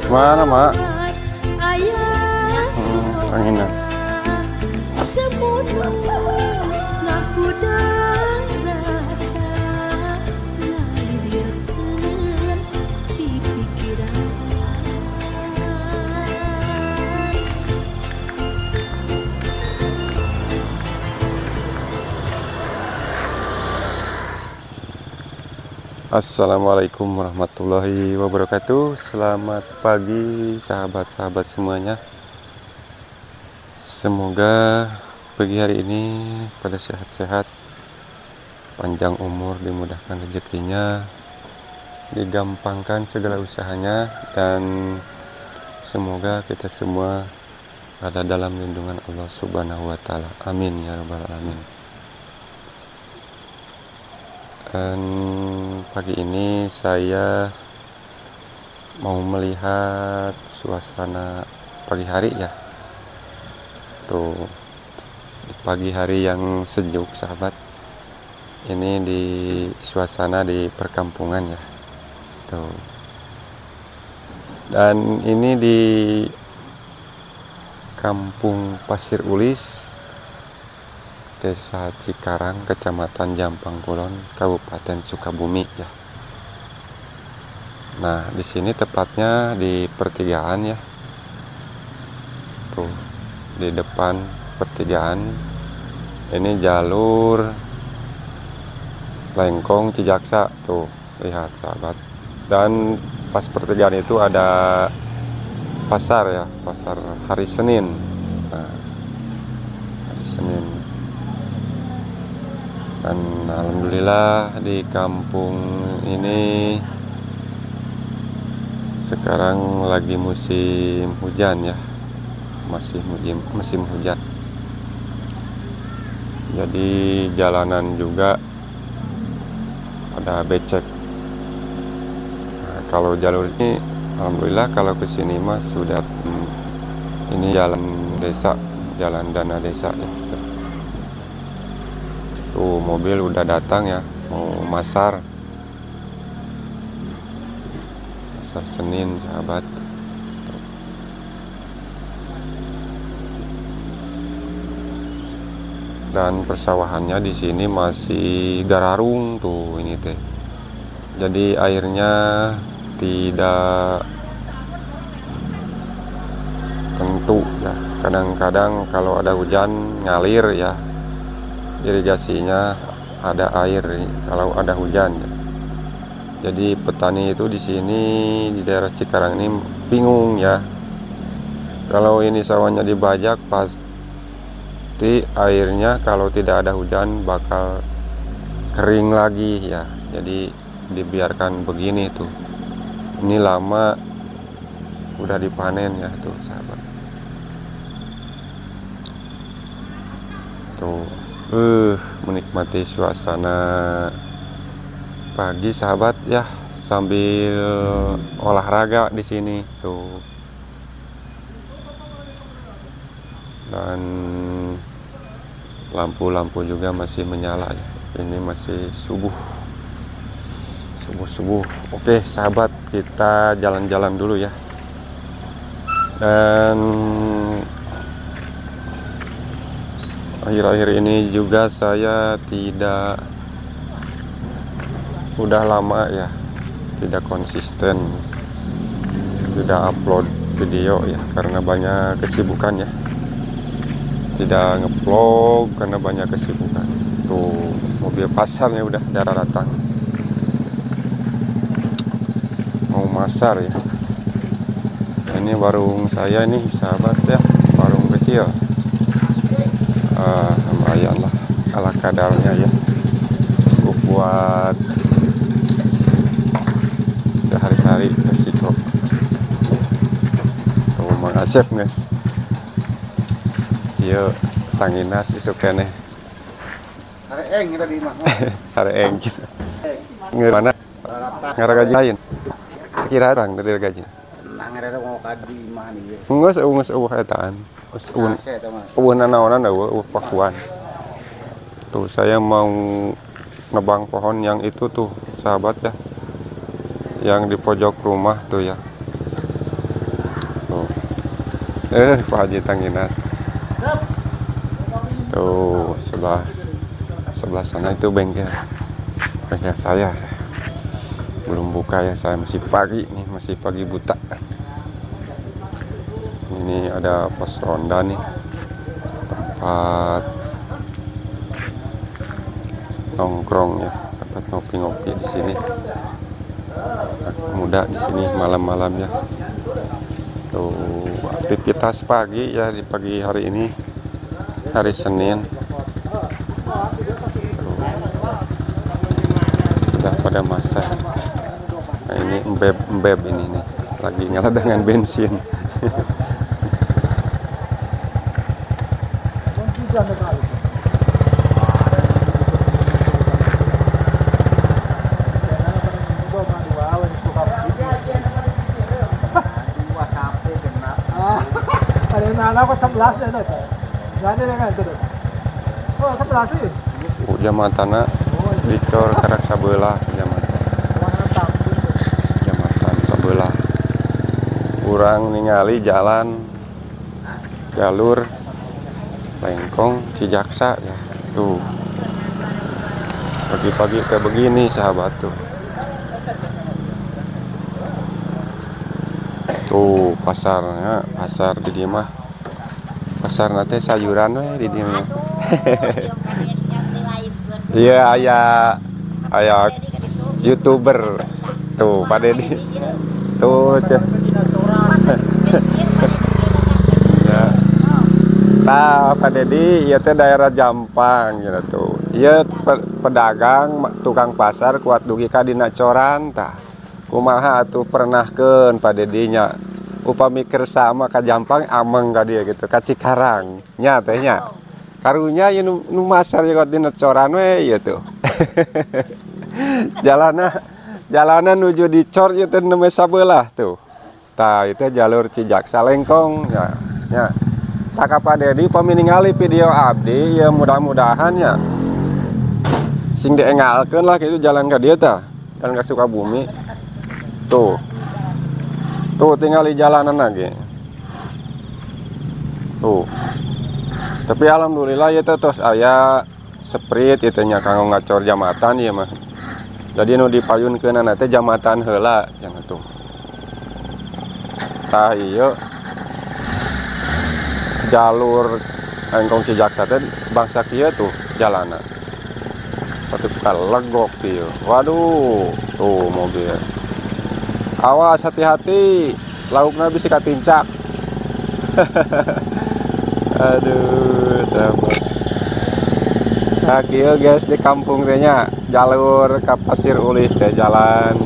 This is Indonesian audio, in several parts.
Mana, Mak? Anginan. Assalamualaikum warahmatullahi wabarakatuh. Selamat pagi sahabat-sahabat semuanya. Semoga pagi hari ini pada sehat-sehat, panjang umur, dimudahkan rezekinya, digampangkan segala usahanya, dan semoga kita semua ada dalam lindungan Allah Subhanahu wa Ta'ala. Amin ya rabbal alamin. Dan pagi ini saya mau melihat suasana pagi hari ya. Tuh, di pagi hari yang sejuk sahabat. Ini di suasana di perkampungan ya. Tuh. Dan ini di Kampung Pasir Ulis, Desa Cikarang, Kecamatan Jampang Kulon, Kabupaten Sukabumi ya. Nah, di sini tepatnya di pertigaan ya. Tuh, di depan pertigaan. Ini jalur Lengkong Cijaksa, tuh, lihat sahabat. Dan pas pertigaan itu ada pasar ya, pasar hari Senin. Nah, hari Senin. Dan alhamdulillah di kampung ini sekarang lagi musim hujan ya, masih musim hujan. Jadi jalanan juga ada becek. Nah, kalau jalur ini alhamdulillah kalau kesini mah sudah ini jalan desa, jalan dana desa ya. Tuh mobil udah datang ya, mau masar Senin sahabat. Dan persawahannya di sini masih gararung tuh ini teh. Jadi airnya tidak tentu ya. Kadang-kadang kalau ada hujan ngalir ya. Irigasinya ada air kalau ada hujan ya. Jadi petani itu di sini di daerah Cikarang ini bingung ya. Kalau ini sawahnya dibajak pasti airnya kalau tidak ada hujan bakal kering lagi ya. Jadi dibiarkan begini tuh. Ini lama udah dipanen ya tuh sahabat. Tuh. Menikmati suasana pagi sahabat ya, sambil olahraga di sini tuh. Dan lampu-lampu juga masih menyala ya. Ini masih subuh. Oke sahabat, kita jalan-jalan dulu ya. Dan akhir-akhir ini juga saya udah lama ya tidak konsisten, tidak upload video ya karena banyak kesibukan ya. Tidak ngevlog karena banyak kesibukan. Tuh mobil pasarnya udah datang. Mau masar ya. Ini warung saya nih sahabat ya, warung kecil. Lumayan lah ala kadarnya ya, cukup buat sehari-hari resiko. Tuh Mang Asep guys, yuk tanginas isuk kene hareeng tadi mah hareeng ngmana ngaragaji lain kira orang dari gaji ngarega mau kadi mah nih geus etaan nanaonan pakuan. Tuh saya mau nebang pohon yang itu tuh sahabat ya, yang di pojok rumah tuh ya. Tuh. Pak Haji Tanginas tuh, sebelah sana itu bengkel saya. Belum buka ya, saya masih pagi nih, masih pagi buta. Ini ada pos ronda nih, tempat nongkrong ya, tempat ngopi-ngopi di sini. Muda di sini malam-malam ya. Tuh, aktivitas pagi ya di pagi hari ini, hari Senin. Tuh, sudah pada masak. Nah, ini embeb ini nih, lagi nyala dengan bensin. Aku 11 ya, jadi dengan itu. Oh, 11 sih. Jamatana dicor karak sabelah, jamatan sabelah. Kurang ningali jalan jalur Lengkong Cijaksa ya. Tuh. Pagi-pagi kayak begini sahabat tuh. Tuh pasarnya, pasar di dia mah. Pasar nanti sayuran we di dia mah. Iya, aya YouTuber. Tuh, Pak Dedi. Tuh, ceh. Ya. Tah, Pak Dedi, ieu teh daerah Jampang gitu tuh. Ieu pedagang tukang pasar kuat dugi ka dina coran tah. Kumaha atuh pernahkeun Pak Dedi nya. Upami kersama ka Jampang ameng ka dia gitu, ka Cikarang. Nya teh nya. Karunya ieu nu masar ya dina coran we ieu tuh. Jalanan nuju di cor ieu teh nembe sabelah tuh. Tah itu jalur Cijaksa Lengkong ya. Nya. Tah ka Pak Dedi upami ningali video abdi ya mudah-mudahan ya sing diengalkeun lah gitu jalan ka dieu tah. Jalan ka Sukabumi. Tuh. Tuh tinggal di jalanan lagi. Tuh. Tapi alhamdulillah ya terus aya sprint itu nya kanggo ngacor jamatan ya mah. Jadi nu dipayunkeun teh jamatan heula cenah tuh. Tah ieu jalur Lengkong Cijaksa teh bangsa kieu tuh jalanan. Patu legok ieu. Waduh, tuh mobil. Awas hati-hati, lauknya bisa katincak. Aduh, sahabat. Nah, kieu guys di kampung teh nya jalur ka Pasir Ulis teh jalan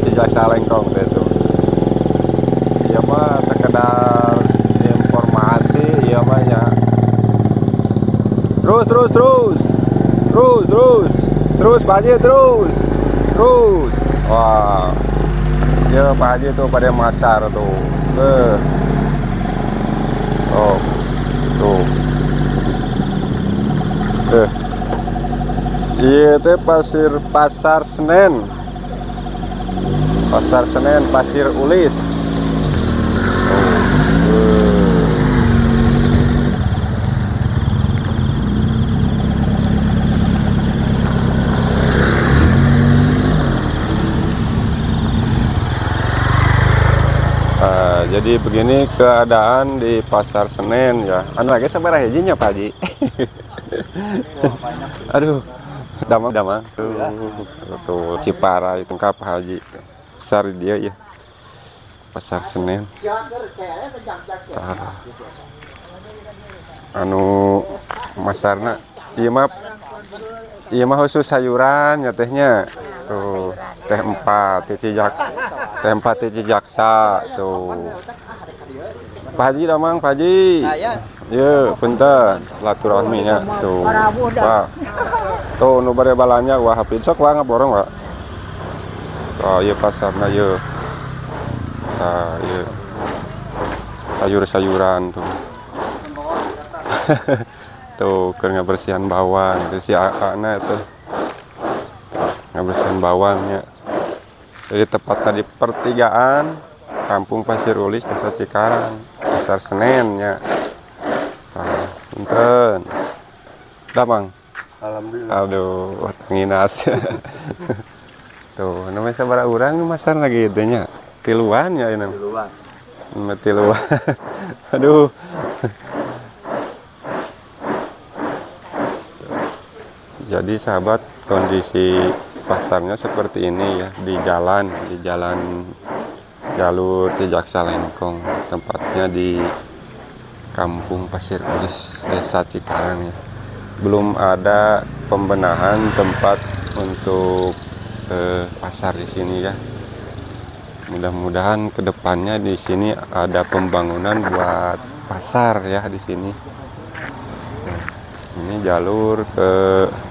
Cijaksa Lengkong teh tuh. Ieu mah sekedar informasi ieu mah nya. Terus Pak Haji terus. Wah. Ya Pak Haji tuh pada masar tuh. Oh. Tuh. Iya teh Pasar Senen. Pasar Senen Pasir Ulis. Jadi begini keadaan di Pasar Senen ya. Anu lagi sabaraha hijinya Pak Haji? Aduh, damang. Tuh Cipara itu Pak Haji. Pasar dia ya. Pasar Senen. Anu masarna ieu mah khusus sayuran ya tehnya. Tuh, teh 4 Cijaksa tuh. Pak Haji damang Pak Haji. Ye, punten silaturahminya tuh. Pak. Tuh nu bade balanya wah hapin sok wah ngaborong Pak. Oh, ieu pasarna ieu. Nah, ieu. Sayur-sayuran tuh. Tuh keur ngabersihan bawang itu si aana tuh. ngabersihin bawangnya. Jadi tepatnya di pertigaan Kampung Pasir Ulis, Desa Cikarang, Pasar Senennya. Punten. Dah, Bang. Alhamdulillah. Aduh, nginas. Tuh, namanya sabaraha urang masan lagi teh nya. Tiluan ya ini. Duluan. Tiluan. Aduh. Jadi sahabat, kondisi pasarnya seperti ini ya, di jalan jalur Cijaksa Lengkong, tempatnya di Kampung Pasir Ulis, Desa Cikarang ya. Belum ada pembenahan tempat untuk pasar di sini ya. Mudah-mudahan kedepannya di sini ada pembangunan buat pasar ya di sini. Nah, ini jalur ke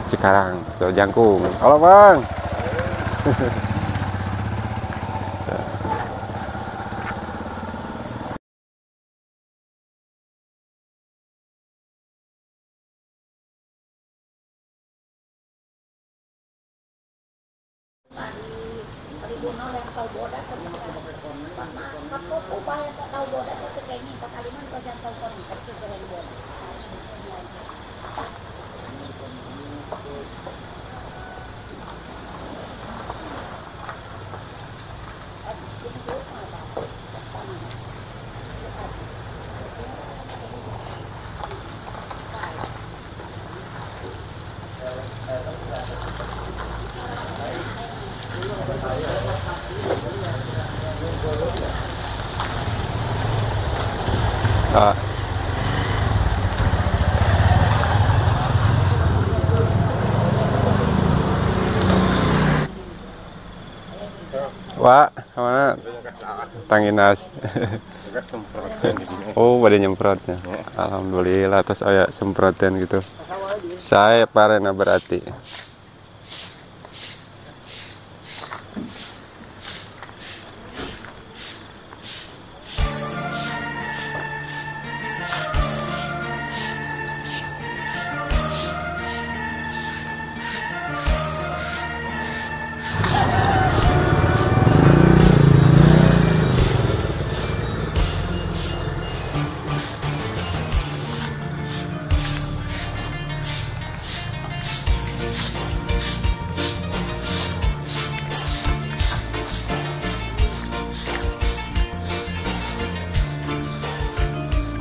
Cikarang, ke Jangkung. Halo, Bang. Ah. Wak, mana? Tanginas. Oh, pada nyemprotnya. Alhamdulillah, terus aya semprotan gitu. Saya parena berarti.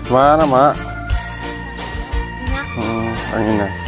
Mana, Mak? Anginas.